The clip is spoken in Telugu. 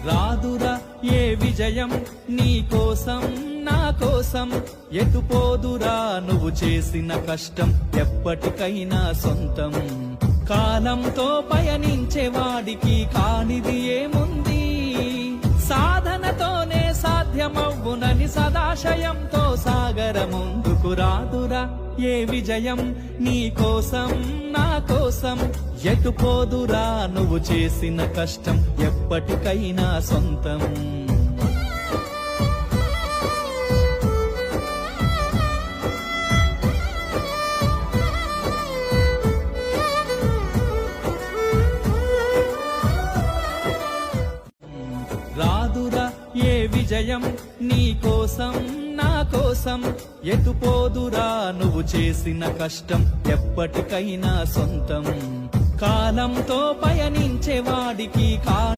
రాదురా ఏ విజయం నీ కోసం నా కోసం, ఎటుపోదురా నువ్వు చేసిన కష్టం ఎప్పటికైనా సొంతం. కాలంతో పయనించే వాడికి కానిది ఏముంది, సాధనతోనే సాధ్యమవ్వునని సదాశయంతో సాగర ముందుకు. రాదురా ఏ విజయం నీ కోసం నా కోసం, ఎటుపోదురా నువ్వు చేసిన కష్టం ఎప్పటికైనా సొంతం. రాదురా ఏ విజయం నీ కోసం నా కోసం, ఎటుపోదురా నువ్వు చేసిన కష్టం ఎప్పటికైనా సొంతం. కాలంతో పయనించే వాడికి